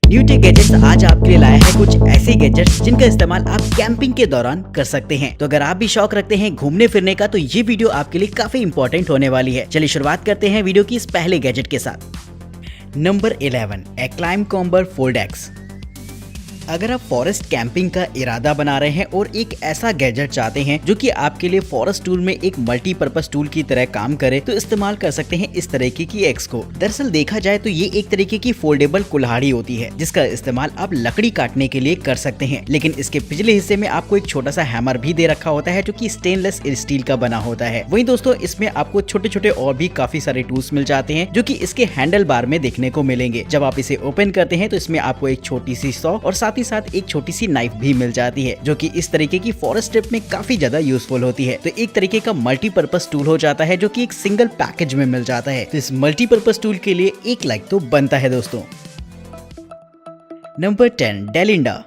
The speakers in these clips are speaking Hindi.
न्यू टेक गैजेट्स आज आपके लिए लाया है कुछ ऐसे गैजेट्स जिनका इस्तेमाल आप कैंपिंग के दौरान कर सकते हैं। तो अगर आप भी शौक रखते हैं घूमने फिरने का तो ये वीडियो आपके लिए काफी इंपॉर्टेंट होने वाली है। चलिए शुरुआत करते हैं वीडियो की इस पहले गैजेट के साथ। नंबर 11 एक्लाइम कॉम्बर फोल्ड एक्स। अगर आप फॉरेस्ट कैंपिंग का इरादा बना रहे हैं और एक ऐसा गैजेट चाहते हैं जो कि आपके लिए फॉरेस्ट टूल में एक मल्टीपर्पज टूल की तरह काम करे तो इस्तेमाल कर सकते हैं इस तरीके की एक्स को। दरअसल देखा जाए तो ये एक तरीके की फोल्डेबल कुल्हाड़ी होती है जिसका इस्तेमाल आप लकड़ी काटने के लिए कर सकते हैं, लेकिन इसके पिछले हिस्से में आपको एक छोटा सा हैमर भी दे रखा होता है जो कि स्टेनलेस स्टील का बना होता है। वहीं दोस्तों इसमें आपको छोटे छोटे और भी काफी सारे टूल्स मिल जाते हैं जो कि इसके हैंडल बार में देखने को मिलेंगे। जब आप इसे ओपन करते हैं तो इसमें आपको एक छोटी सी सॉ और साथ ही साथ एक छोटी सी नाइफ भी मिल जाती है जो कि इस तरीके की फॉरेस्ट ट्रिप में काफी ज्यादा यूजफुल होती है। तो एक तरीके का मल्टीपर्पज टूल हो जाता है जो कि एक सिंगल पैकेज में मिल जाता है। तो इस मल्टीपर्पज टूल के लिए एक लाइक तो बनता है दोस्तों। नंबर 10 डेलिंडा।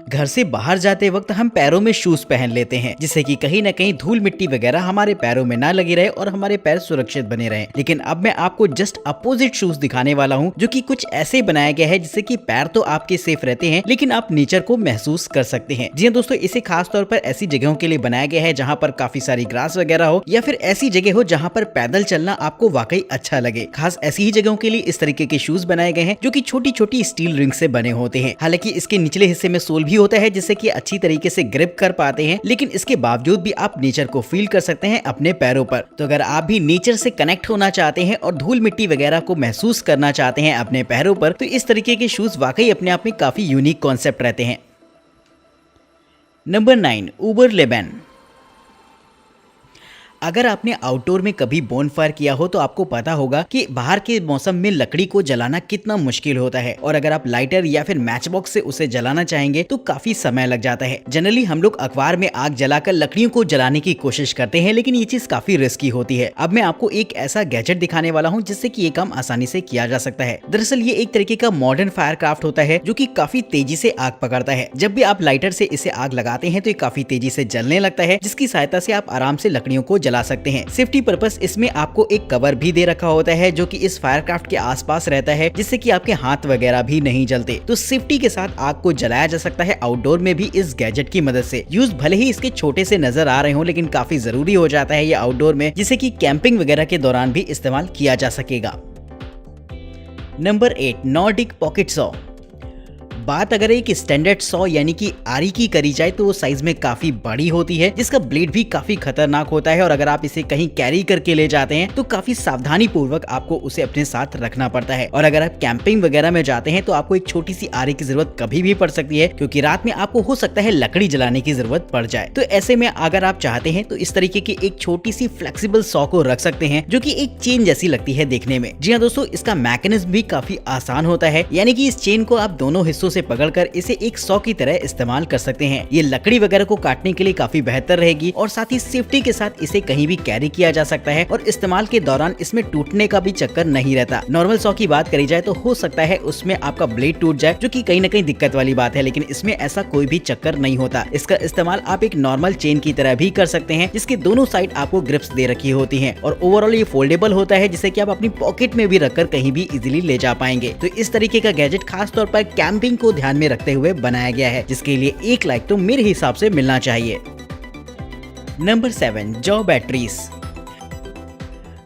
घर से बाहर जाते वक्त हम पैरों में शूज पहन लेते हैं जिससे कि कहीं ना कहीं धूल मिट्टी वगैरह हमारे पैरों में ना लगी रहे और हमारे पैर सुरक्षित बने रहे। लेकिन अब मैं आपको जस्ट अपोजिट शूज दिखाने वाला हूं जो कि कुछ ऐसे बनाया गया है जिससे कि पैर तो आपके सेफ रहते हैं लेकिन आप नेचर को महसूस कर सकते हैं। जी हाँ दोस्तों, इसे खास तौर पर ऐसी जगहों के लिए बनाया गया है जहाँ पर काफी सारी ग्रास वगैरह हो या फिर ऐसी जगह हो जहाँ पर पैदल चलना आपको वाकई अच्छा लगे। खास ऐसी ही जगहों के लिए इस तरीके के शूज बनाए गए हैं जो कि छोटी छोटी स्टील रिंग से बने होते हैं। हालांकि इसके निचले हिस्से में सोल भी होता है जिससे कि अच्छी तरीके से ग्रिप कर पाते हैं, लेकिन इसके बावजूद भी आप नेचर को फील कर सकते हैं अपने पैरों पर। तो अगर आप भी नेचर से कनेक्ट होना चाहते हैं और धूल मिट्टी वगैरह को महसूस करना चाहते हैं अपने पैरों पर तो इस तरीके के शूज वाकई अपने आप में काफी यूनिक कॉन्सेप्ट रहते हैं। नंबर 9 उबर लेबैन। अगर आपने आउटडोर में कभी बोनफायर किया हो तो आपको पता होगा कि बाहर के मौसम में लकड़ी को जलाना कितना मुश्किल होता है और अगर आप लाइटर या फिर मैच बॉक्स से उसे जलाना चाहेंगे तो काफी समय लग जाता है। जनरली हम लोग अखबार में आग जलाकर लकड़ियों को जलाने की कोशिश करते हैं लेकिन ये चीज काफी रिस्की होती है। अब मैं आपको एक ऐसा गैजेट दिखाने वाला हूँ जिससे कि ये काम आसानी से किया जा सकता है। दरअसल ये एक तरीके का मॉडर्न फायर क्राफ्ट होता है जो कि काफी तेजी से आग पकड़ता है। जब भी आप लाइटर से इसे आग लगाते हैं तो ये काफी तेजी से जलने लगता है जिसकी सहायता से आप आराम से लकड़ियों को जला सकते हैं। सेफ्टी पर्पस इसमें आपको एक कवर भी दे रखा होता है जो कि इस फायरक्राफ्ट के आसपास रहता है जिससे कि आपके हाथ वगैरह भी नहीं जलते। तो सेफ्टी के साथ आग को जलाया जा सकता है आउटडोर में भी इस गैजेट की मदद से। यूज भले ही इसके छोटे से नजर आ रहे हो लेकिन काफी जरूरी हो जाता है ये आउटडोर में, जिसे कि कैंपिंग वगैरह के दौरान भी इस्तेमाल किया जा सकेगा। Number 8 Nordic pocket saw. बात अगर एक स्टैंडर्ड सॉ यानी कि आरी की करी जाए तो वो साइज में काफी बड़ी होती है जिसका ब्लेड भी काफी खतरनाक होता है और अगर आप इसे कहीं कैरी करके ले जाते हैं तो काफी सावधानी पूर्वक आपको उसे अपने साथ रखना पड़ता है। और अगर आप कैंपिंग वगैरह में जाते हैं तो आपको एक छोटी सी आरी की जरूरत कभी भी पड़ सकती है क्योंकि रात में आपको हो सकता है लकड़ी जलाने की जरूरत पड़ जाए। तो ऐसे में अगर आप चाहते हैं तो इस तरीके की एक छोटी सी फ्लेक्सिबल सॉ को रख सकते हैं जो की एक चेन जैसी लगती है देखने में। जी हाँ दोस्तों, इसका मैकेनिज्म भी काफी आसान होता है, यानी कि इस चेन को आप दोनों हिस्सों से पकड़कर इसे एक सॉ की तरह इस्तेमाल कर सकते हैं। ये लकड़ी वगैरह को काटने के लिए काफी बेहतर रहेगी और साथ ही सेफ्टी के साथ इसे कहीं भी कैरी किया जा सकता है और इस्तेमाल के दौरान इसमें टूटने का भी चक्कर नहीं रहता। नॉर्मल सॉ की बात करी जाए तो हो सकता है उसमें आपका ब्लेड टूट जाए जो कि कहीं ना कहीं दिक्कत वाली बात है, लेकिन इसमें ऐसा कोई भी चक्कर नहीं होता। इसका इस्तेमाल आप एक नॉर्मल चेन की तरह भी कर सकते हैं जिसके दोनों साइड आपको ग्रिप्स दे रखी होती है और ओवरऑल ये फोल्डेबल होता है जिसे कि आप अपनी पॉकेट में भी रखकर कहीं भी इजीली ले जा पाएंगे। तो इस तरीके का गैजेट खास तौर पर कैंपिंग को ध्यान में रखते हुए बनाया गया है जिसके लिए एक लाइक तो मेरे हिसाब से मिलना चाहिए। Number 7 jaw batteries.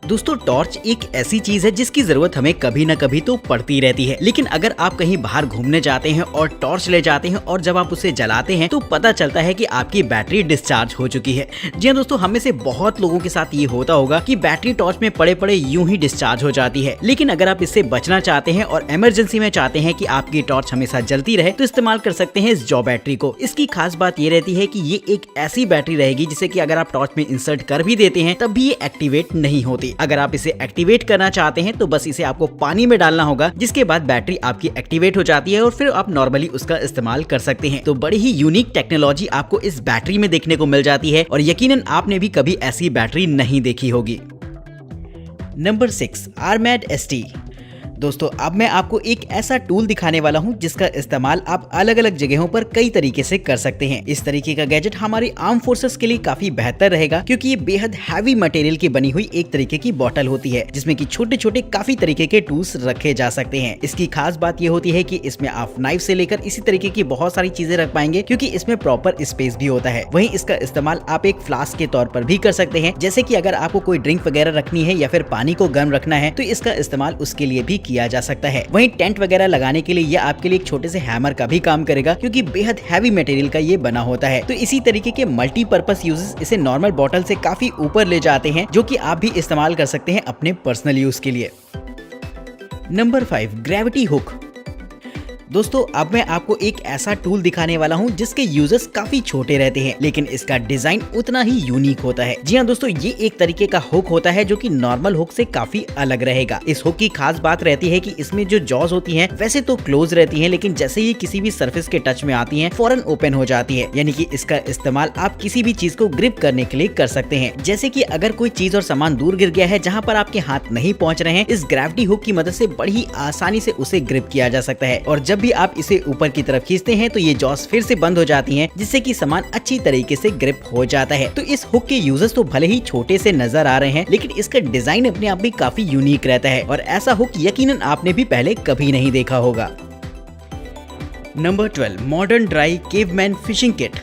दोस्तों टॉर्च एक ऐसी चीज है जिसकी जरूरत हमें कभी न कभी तो पड़ती रहती है, लेकिन अगर आप कहीं बाहर घूमने जाते हैं और टॉर्च ले जाते हैं और जब आप उसे जलाते हैं तो पता चलता है कि आपकी बैटरी डिस्चार्ज हो चुकी है। जी हाँ दोस्तों, हमें से बहुत लोगों के साथ ये होता होगा कि बैटरी टॉर्च में पड़े पड़े यूं ही डिस्चार्ज हो जाती है। लेकिन अगर आप इससे बचना चाहते हैं और इमरजेंसी में चाहते हैं कि आपकी टॉर्च हमेशा जलती रहे तो इस्तेमाल कर सकते हैं इस जॉ बैटरी को। इसकी खास बात ये रहती है कि ये एक ऐसी बैटरी रहेगी जिसे कि अगर आप टॉर्च में इंसर्ट कर भी देते हैं तब भी ये एक्टिवेट नहीं होती। अगर आप इसे एक्टिवेट करना चाहते हैं तो बस इसे आपको पानी में डालना होगा जिसके बाद बैटरी आपकी एक्टिवेट हो जाती है और फिर आप नॉर्मली उसका इस्तेमाल कर सकते हैं। तो बड़ी ही यूनिक टेक्नोलॉजी आपको इस बैटरी में देखने को मिल जाती है और यकीनन आपने भी कभी ऐसी बैटरी नहीं देखी होगी। नंबर 6 आर्मैड एसटी। दोस्तों अब मैं आपको एक ऐसा टूल दिखाने वाला हूं जिसका इस्तेमाल आप अलग अलग जगहों पर कई तरीके से कर सकते हैं। इस तरीके का गैजेट हमारी आर्म फोर्सेस के लिए काफी बेहतर रहेगा क्योंकि ये बेहद हैवी मटेरियल की बनी हुई एक तरीके की बॉटल होती है जिसमें कि छोटे छोटे काफी तरीके के टूल्स रखे जा सकते हैं। इसकी खास बात ये होती है कि इसमें आप नाइफ से लेकर इसी तरीके की बहुत सारी चीजें रख पाएंगे क्योंकि इसमें प्रॉपर स्पेस भी होता है। वहीं इसका इस्तेमाल आप एक फ्लास्क के तौर पर भी कर सकते हैं, जैसे कि अगर आपको कोई ड्रिंक वगैरह रखनी है या फिर पानी को गर्म रखना है तो इसका इस्तेमाल उसके लिए भी किया जा सकता है। वहीं टेंट वगैरह लगाने के लिए यह आपके लिए एक छोटे से हैमर का भी काम करेगा क्योंकि बेहद हैवी मटेरियल का ये बना होता है। तो इसी तरीके के मल्टीपर्पस यूजेस इसे नॉर्मल बॉटल से काफी ऊपर ले जाते हैं, जो कि आप भी इस्तेमाल कर सकते हैं अपने पर्सनल यूज के लिए। Number 5, gravity hook. दोस्तों अब मैं आपको एक ऐसा टूल दिखाने वाला हूं जिसके यूजर्स काफी छोटे रहते हैं लेकिन इसका डिजाइन उतना ही यूनिक होता है। जी हाँ दोस्तों, ये एक तरीके का हुक होता है जो कि नॉर्मल हुक से काफी अलग रहेगा। इस हुक की खास बात रहती है कि इसमें जो जॉज होती हैं वैसे तो क्लोज रहती हैं, लेकिन जैसे ही किसी भी सरफेस के टच में आती हैं फौरन ओपन हो जाती है। यानी कि इसका इस्तेमाल आप किसी भी चीज को ग्रिप करने के लिए कर सकते हैं। जैसे कि अगर कोई चीज और सामान दूर गिर गया है जहाँ पर आपके हाथ नहीं पहुँच रहे हैं, इस ग्रेविटी हुक की मदद से बड़ी आसानी से उसे ग्रिप किया जा सकता है। और जब भी आप इसे ऊपर की तरफ खींचते हैं तो ये जॉस फिर से बंद हो जाती हैं, जिससे कि सामान अच्छी तरीके से ग्रिप हो जाता है। तो इस हुक के यूजर्स तो भले ही छोटे से नजर आ रहे हैं लेकिन इसका डिजाइन अपने आप भी काफी यूनिक रहता है और ऐसा हुक यकीनन आपने भी पहले कभी नहीं देखा होगा। Number 12, modern dry caveman fishing kit.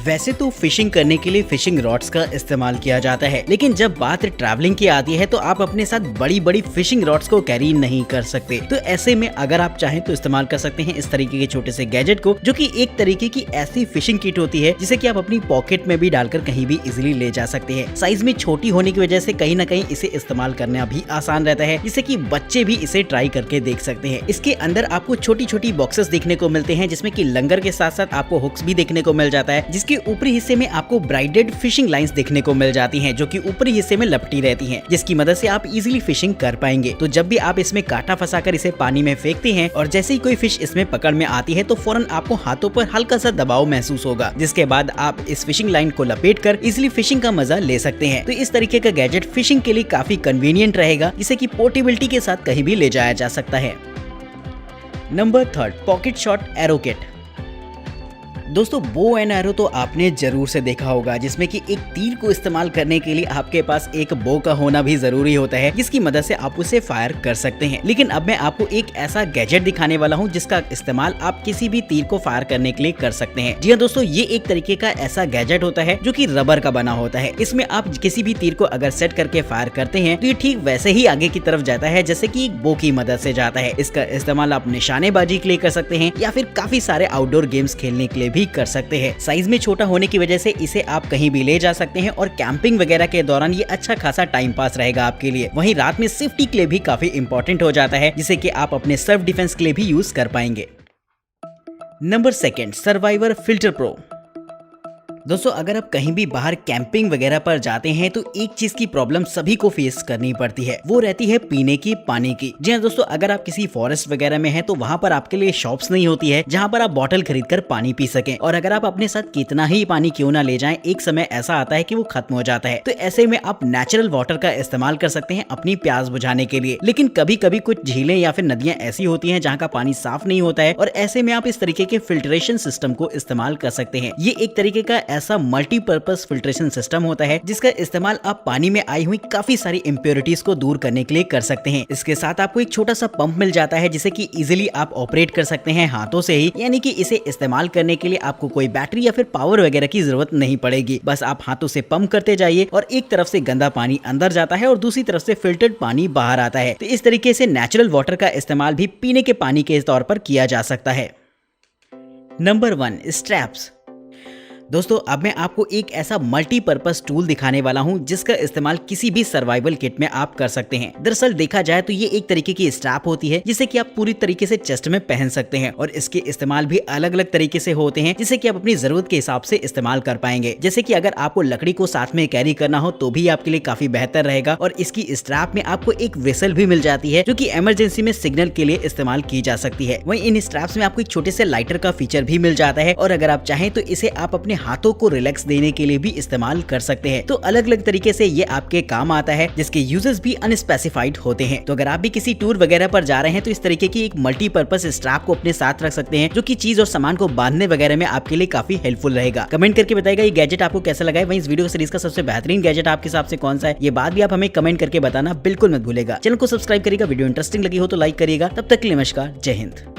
वैसे तो फिशिंग करने के लिए फिशिंग रॉड्स का इस्तेमाल किया जाता है, लेकिन जब बात ट्रैवलिंग की आती है तो आप अपने साथ बड़ी बड़ी फिशिंग रॉड्स को कैरी नहीं कर सकते। तो ऐसे में अगर आप चाहें तो इस्तेमाल कर सकते हैं इस तरीके के छोटे से गैजेट को, जो कि एक तरीके की ऐसी फिशिंग किट होती है जिसे कि आप अपनी पॉकेट में भी डालकर कहीं भी इजिली ले जा सकते हैं। साइज में छोटी होने की वजह से कहीं ना कहीं इसे इस्तेमाल करना भी आसान रहता है, जिससे कि बच्चे भी इसे ट्राई करके देख सकते हैं। इसके अंदर आपको छोटी छोटी बॉक्सेस देखने को मिलते हैं जिसमें कि लंगर के साथ साथ आपको हुक्स भी देखने को मिल जाता है, जिसके ऊपरी हिस्से में आपको ब्राइडेड फिशिंग लाइंस देखने को मिल जाती हैं, जो कि ऊपरी हिस्से में लपटी रहती हैं, जिसकी मदद से आप इजीली फिशिंग कर पाएंगे। तो जब भी आप इसमें कांटा फंसाकर इसे पानी में फेंकते हैं और जैसे ही कोई फिश इसमें पकड़ में आती है तो फौरन आपको हाथों पर हल्का सा दबाव महसूस होगा, जिसके बाद आप इस फिशिंग लाइन को लपेटकर इजीली फिशिंग का मजा ले सकते हैं। तो इस तरीके का गैजेट फिशिंग के लिए काफी कन्वीनियंट रहेगा, जिसे कि पोर्टेबिलिटी के साथ कहीं भी ले जाया जा सकता है। Number 3, pocket shot arrow kit. दोस्तों बो एंड एरो तो आपने जरूर से देखा होगा, जिसमें कि एक तीर को इस्तेमाल करने के लिए आपके पास एक बो का होना भी जरूरी होता है, जिसकी मदद से आप उसे फायर कर सकते हैं। लेकिन अब मैं आपको एक ऐसा गैजेट दिखाने वाला हूं जिसका इस्तेमाल आप किसी भी तीर को फायर करने के लिए कर सकते हैं। जी हाँ दोस्तों, ये एक तरीके का ऐसा गैजेट होता है जो कि रबर का बना होता है। इसमें आप किसी भी तीर को अगर सेट करके फायर करते हैं तो ये ठीक वैसे ही आगे की तरफ जाता है जैसे कि एक बो की मदद से जाता है। इसका इस्तेमाल आप निशानेबाजी के लिए कर सकते हैं या फिर काफी सारे आउटडोर गेम्स खेलने के लिए भी कर सकते हैं। साइज में छोटा होने की वजह से इसे आप कहीं भी ले जा सकते हैं और कैंपिंग वगैरह के दौरान ये अच्छा खासा टाइम पास रहेगा आपके लिए। वहीं रात में सेफ्टी के लिए भी काफी इंपॉर्टेंट हो जाता है, जिसे कि आप अपने सेल्फ डिफेंस के लिए भी यूज कर पाएंगे। Number 2, survivor filter pro. दोस्तों अगर आप कहीं भी बाहर कैंपिंग वगैरह पर जाते हैं तो एक चीज की प्रॉब्लम सभी को फेस करनी पड़ती है, वो रहती है पीने की पानी की। जी हाँ दोस्तों, अगर आप किसी फॉरेस्ट वगैरह में हैं तो वहाँ पर आपके लिए शॉप्स नहीं होती है जहाँ पर आप बॉटल खरीदकर पानी पी सकें। और अगर आप अपने साथ कितना ही पानी क्यों ना ले जाएं, एक समय ऐसा आता है कि वो खत्म हो जाता है। तो ऐसे में आप नेचुरल वाटर का इस्तेमाल कर सकते हैं अपनी प्यास बुझाने के लिए। लेकिन कभी कभी कुछ झीलें या फिर नदियां ऐसी होती हैं जहाँ का पानी साफ नहीं होता है, और ऐसे में आप इस तरीके के फिल्ट्रेशन सिस्टम को इस्तेमाल कर सकते हैं। ये एक तरीके का ऐसा मल्टीपर्पस फिल्ट्रेशन सिस्टम होता है जिसका इस्तेमाल आप पानी में आई हुई काफी सारी इम्प्योरिटीज को दूर करने के लिए कर सकते हैं। इसके साथ आपको एक छोटा सा पंप मिल जाता है जिसे कि इजीली आप ऑपरेट कर सकते हैं हाथों से ही, यानी कि इसे इस्तेमाल करने के लिए आपको कोई बैटरी या फिर पावर वगैरह की जरूरत नहीं पड़ेगी। बस आप हाथों से पंप करते जाइए और एक तरफ से गंदा पानी अंदर जाता है और दूसरी तरफ से फिल्टर्ड पानी बाहर आता है। तो इस तरीके से नेचुरल वाटर का इस्तेमाल भी पीने के पानी के तौर पर किया जा सकता है। Number 1, straps. दोस्तों अब मैं आपको एक ऐसा मल्टीपर्पस टूल दिखाने वाला हूं जिसका इस्तेमाल किसी भी सर्वाइवल किट में आप कर सकते हैं। दरअसल देखा जाए तो ये एक तरीके की स्ट्रैप होती है जिसे कि आप पूरी तरीके से चेस्ट में पहन सकते हैं, और इसके इस्तेमाल भी अलग अलग तरीके से होते हैं जिसे कि आप अपनी जरूरत के हिसाब से इस्तेमाल कर पाएंगे। जैसे कि अगर आपको लकड़ी को साथ में कैरी करना हो तो भी आपके लिए काफी बेहतर रहेगा, और इसकी स्ट्रैप में आपको एक व्हिसल भी मिल जाती है जो कि इमरजेंसी में सिग्नल के लिए इस्तेमाल की जा सकती है। वहीं इन स्ट्रैप्स में आपको एक छोटे से लाइटर का फीचर भी मिल जाता है, और अगर आप चाहें तो इसे आप अपने हाथों को रिलैक्स देने के लिए भी इस्तेमाल कर सकते हैं। तो अलग अलग तरीके से ये आपके काम आता है, जिसके यूजेस भी अनस्पेसिफाइड होते हैं। तो अगर आप भी किसी टूर वगैरह पर जा रहे हैं तो इस तरीके की एक मल्टीपर्पज स्ट्रैप को अपने साथ रख सकते हैं, जो कि चीज और सामान को बांधने वगैरह में आपके लिए काफी हेल्पफुल रहेगा। कमेंट करके बताइएगा ये गैजेट आपको कैसा लगा है, वहीं इस वीडियो सीरीज का सबसे बेहतरीन गैजेट आपके हिसाब से कौन सा है, ये बात भी आप हमें कमेंट करके बताना बिल्कुल मत भूलेगा। चैनल को सब्सक्राइब करिएगा, वीडियो इंटरेस्टिंग लगी हो तो लाइक करिएगा। तब तक के लिए नमस्कार, जय हिंद।